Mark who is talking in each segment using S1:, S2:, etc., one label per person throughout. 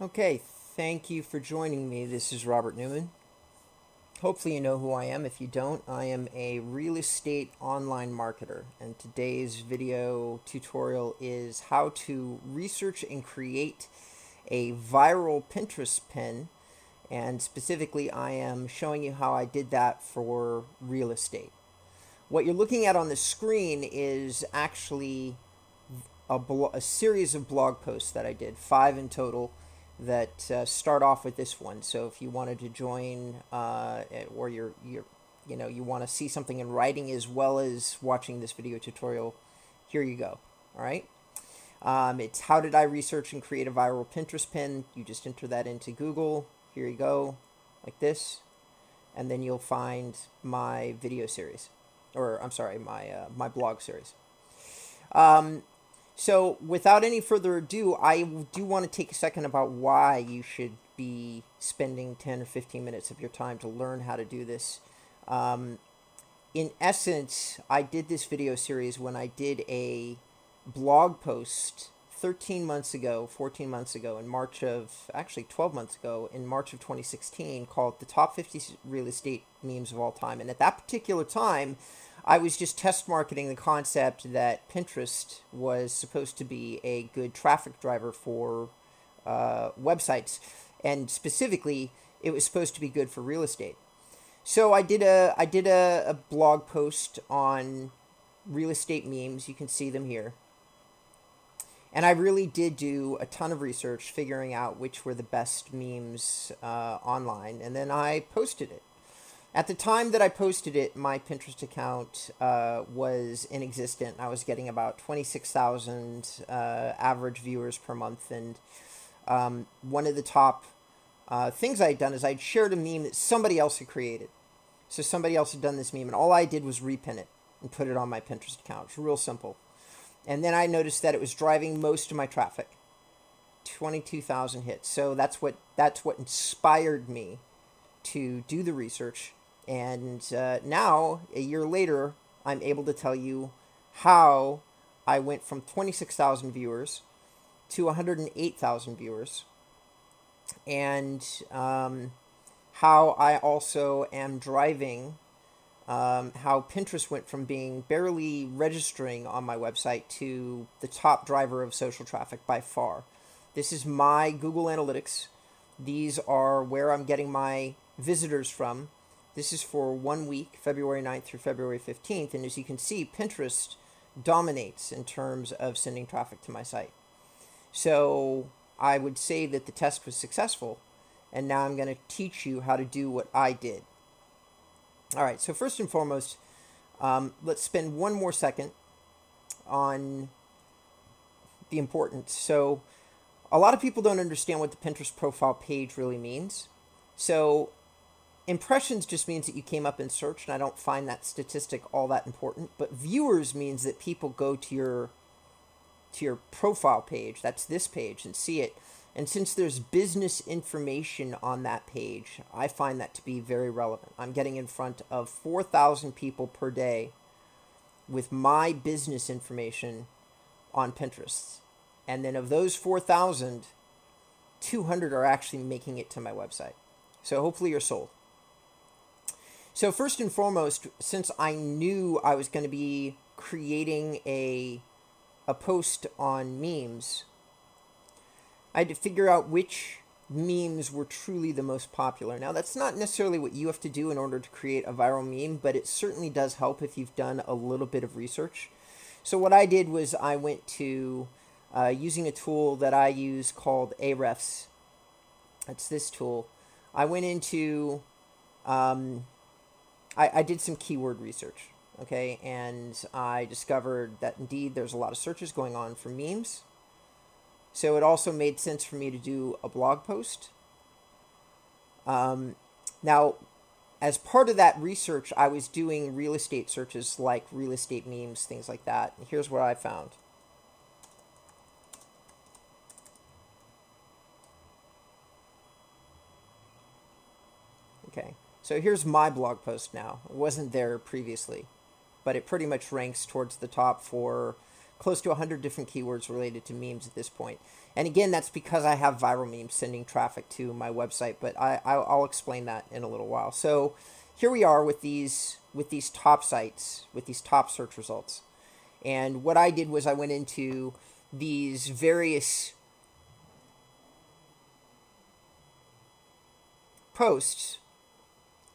S1: Okay, thank you for joining me. This is Robert Newman. Hopefully, you know who I am. If you don't, I am a real estate online marketer, and today's video tutorial is how to research and create a viral Pinterest pin. And specifically, I am showing you how I did that for real estate. What you're looking at on the screen is actually a series of blog posts that I did, 5 in total, that start off with this one. So if you wanted to join, or you want to see something in writing as well as watching this video tutorial, here you go. All right. It's how did I research and create a viral Pinterest pin? You just enter that into Google. Here you go, like this, and then you'll find my video series, or I'm sorry, my blog series. So without any further ado, I do want to take a second about why you should be spending 10 or 15 minutes of your time to learn how to do this. In essence, I did this video series when I did a blog post 13 months ago, 14 months ago, actually 12 months ago, in March of 2016, called The Top 50 Real Estate Memes of All Time. And at that particular time, I was just test marketing the concept that Pinterest was supposed to be a good traffic driver for websites. And specifically, it was supposed to be good for real estate. So I did a blog post on real estate memes. You can see them here. And I really did do a ton of research figuring out which were the best memes online. And then I posted it. At the time that I posted it, my Pinterest account was inexistent. I was getting about 26,000 average viewers per month. And one of the top things I had done is I'd shared a meme that somebody else had created. So somebody else had done this meme, and all I did was repin it and put it on my Pinterest account. It's real simple. And then I noticed that it was driving most of my traffic, 22,000 hits. So that's what inspired me to do the research. And now, a year later, I'm able to tell you how I went from 26,000 viewers to 108,000 viewers, and how I also am driving. How Pinterest went from being barely registering on my website to the top driver of social traffic by far. This is my Google Analytics. These are where I'm getting my visitors from. This is for 1 week, February 9th through February 15th. And as you can see, Pinterest dominates in terms of sending traffic to my site. So I would say that the test was successful. And now I'm going to teach you how to do what I did. All right, so first and foremost, let's spend one more second on the importance. So a lot of people don't understand what the Pinterest profile page really means. So impressions just means that you came up in search, and I don't find that statistic all that important. But viewers means that people go to your profile page, that's this page, and see it. And since there's business information on that page, I find that to be very relevant. I'm getting in front of 4,000 people per day with my business information on Pinterest. And then of those 4,000, 200 are actually making it to my website. So hopefully you're sold. So first and foremost, since I knew I was going to be creating a post on memes, I had to figure out which memes were truly the most popular. Now, that's not necessarily what you have to do in order to create a viral meme, but it certainly does help if you've done a little bit of research. So what I did was I went to using a tool that I use called Ahrefs. That's this tool. I went into, I did some keyword research, okay, and I discovered that indeed there's a lot of searches going on for memes. So it also made sense for me to do a blog post. Now, as part of that research, I was doing real estate searches like real estate memes, things like that. And here's what I found. Okay, so here's my blog post now. It wasn't there previously, but it pretty much ranks towards the top for close to 100 different keywords related to memes at this point. And again, that's because I have viral memes sending traffic to my website, but I'll explain that in a little while. So here we are with these top sites, with these top search results. And what I did was I went into these various posts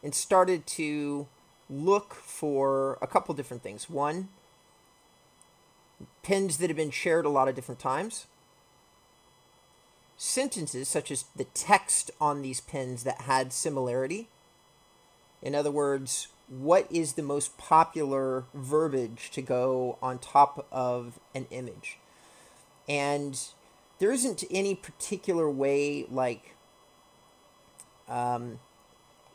S1: and started to look for a couple different things. One, pins that have been shared a lot of different times. Sentences such as the text on these pins that had similarity. In other words, what is the most popular verbiage to go on top of an image? And there isn't any particular way, like,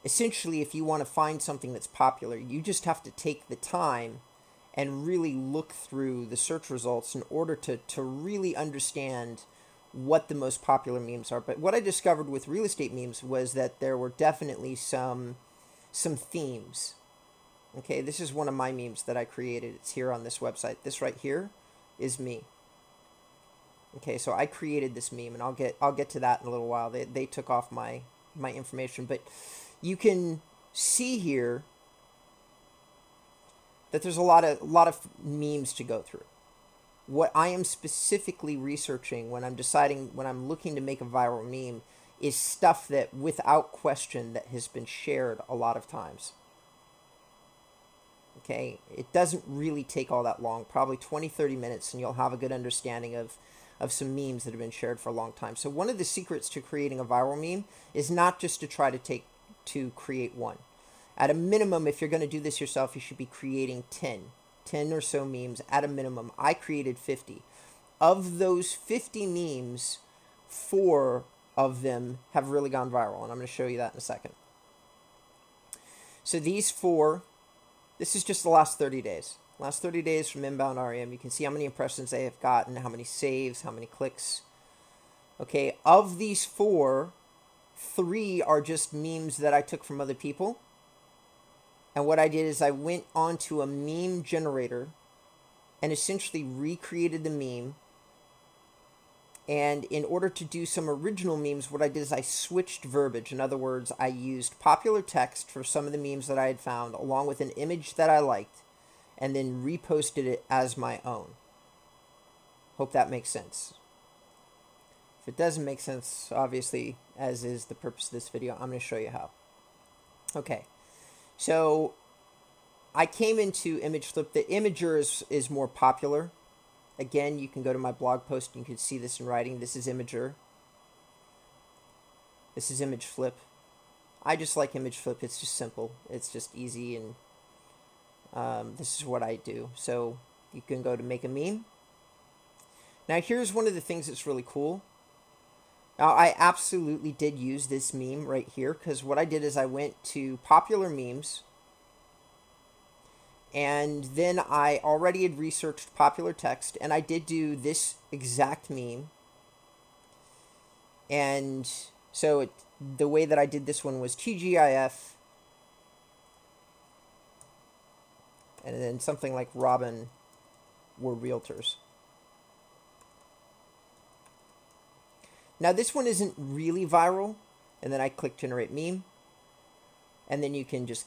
S1: essentially, if you want to find something that's popular, you just have to take the time and really look through the search results in order to really understand what the most popular memes are. But what I discovered with real estate memes was that there were definitely some themes. Okay, this is one of my memes that I created. It's here on this website. This right here is me. Okay, so I created this meme, and I'll get to that in a little while. They took off my information, but you can see here that there's a lot of memes to go through. What I am specifically researching when I'm looking to make a viral meme is stuff that, without question, that has been shared a lot of times. Okay, it doesn't really take all that long, probably 20-30 minutes, and you'll have a good understanding of some memes that have been shared for a long time. So one of the secrets to creating a viral meme is not just to try to create one. At a minimum, if you're going to do this yourself, you should be creating 10 or so memes at a minimum. I created 50. Of those 50 memes, 4 of them have really gone viral, and I'm going to show you that in a second. So these 4, this is just the last 30 days. Last 30 days from InboundREM. You can see how many impressions they have gotten, how many saves, how many clicks. Okay, of these 4, 3 are just memes that I took from other people. And what I did is I went onto a meme generator and essentially recreated the meme. And in order to do some original memes, what I did is I switched verbiage. In other words, I used popular text for some of the memes that I had found, along with an image that I liked, and then reposted it as my own. Hope that makes sense. If it doesn't make sense, obviously, as is the purpose of this video, I'm going to show you how. Okay. So I came into image flip. The imager is more popular. Again, you can go to my blog post and you can see this in writing. This is imager. This is image flip. I just like image flip. It's just simple. It's just easy, and this is what I do. So you can go to make a meme. Now here's one of the things that's really cool. Now, I absolutely did use this meme right here, because what I did is I went to popular memes, and then I already had researched popular text, and I did do this exact meme. And so the way that I did this one was TGIF, and then something like Robin were realtors. Now this one isn't really viral, and then I click generate meme, and then you can just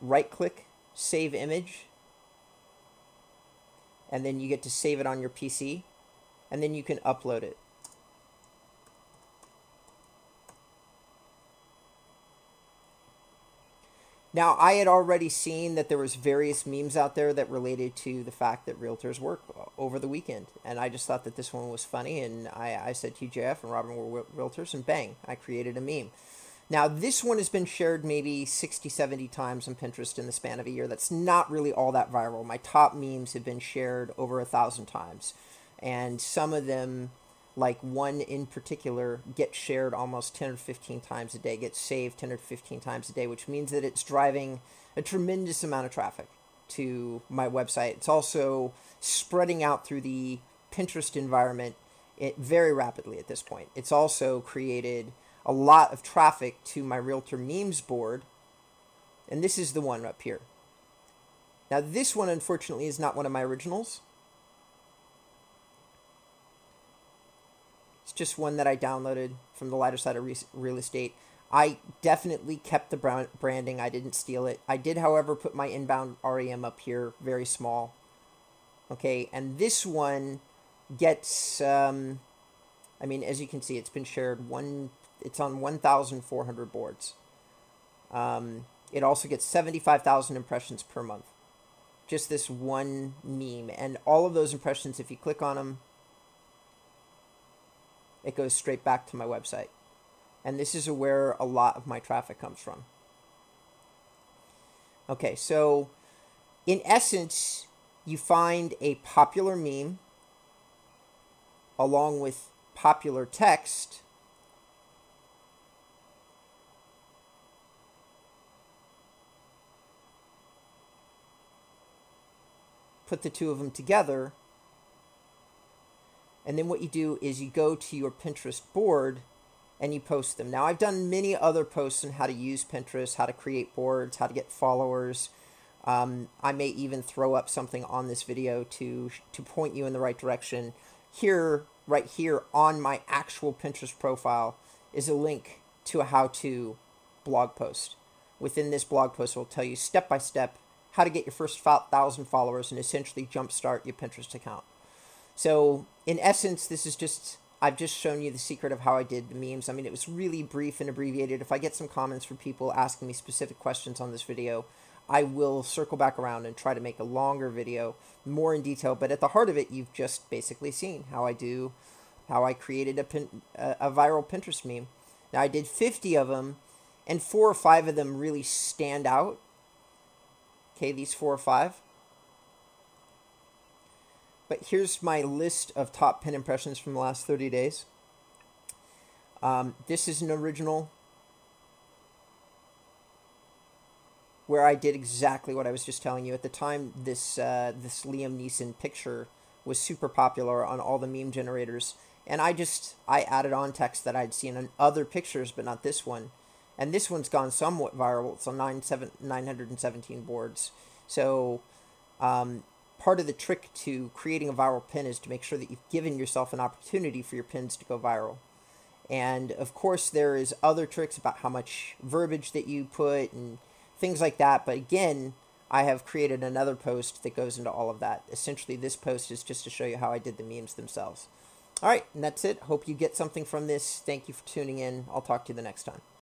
S1: right click, save image, and then you get to save it on your PC, and then you can upload it. Now, I had already seen that there was various memes out there that related to the fact that realtors work over the weekend. And I just thought that this one was funny, and I said TJF and Robin were realtors, and bang, I created a meme. Now, this one has been shared maybe 60, 70 times on Pinterest in the span of a year. That's not really all that viral. My top memes have been shared over 1,000 times. And some of them, like one in particular, gets shared almost 10 or 15 times a day, gets saved 10 or 15 times a day, which means that it's driving a tremendous amount of traffic to my website. It's also spreading out through the Pinterest environment very rapidly at this point. It's also created a lot of traffic to my Realtor Memes board, and this is the one up here. Now, this one, unfortunately, is not one of my originals. just one that I downloaded from the lighter side of real estate. I definitely kept the branding. I didn't steal it. I did, however, put my InboundREM up here, very small. Okay, and this one gets, I mean, as you can see, it's been shared it's on 1,400 boards. It also gets 75,000 impressions per month. Just this one meme. And all of those impressions, if you click on them, it goes straight back to my website. And this is where a lot of my traffic comes from. Okay, so in essence, you find a popular meme along with popular text, put the two of them together, and then what you do is you go to your Pinterest board and you post them. Now, I've done many other posts on how to use Pinterest, how to create boards, how to get followers. I may even throw up something on this video to point you in the right direction. Here, right here on my actual Pinterest profile is a link to a how-to blog post. Within this blog post, it will tell you step by step how to get your first 1,000 followers and essentially jumpstart your Pinterest account. So in essence, this is just, I've just shown you the secret of how I did the memes. I mean, it was really brief and abbreviated. If I get some comments from people asking me specific questions on this video, I will circle back around and try to make a longer video, more in detail. But at the heart of it, you've just basically seen how I created a viral Pinterest meme. Now, I did 50 of them, and 4 or 5 of them really stand out. Okay, these 4 or 5. But here's my list of top pin impressions from the last 30 days. This is an original where I did exactly what I was just telling you. At the time, this Liam Neeson picture was super popular on all the meme generators. And I added on text that I'd seen on other pictures, but not this one. And this one's gone somewhat viral. It's on 917 boards. So part of the trick to creating a viral pin is to make sure that you've given yourself an opportunity for your pins to go viral. And of course, there is other tricks about how much verbiage that you put and things like that. But again, I have created another post that goes into all of that. Essentially, this post is just to show you how I did the memes themselves. All right, and that's it. Hope you get something from this. Thank you for tuning in. I'll talk to you the next time.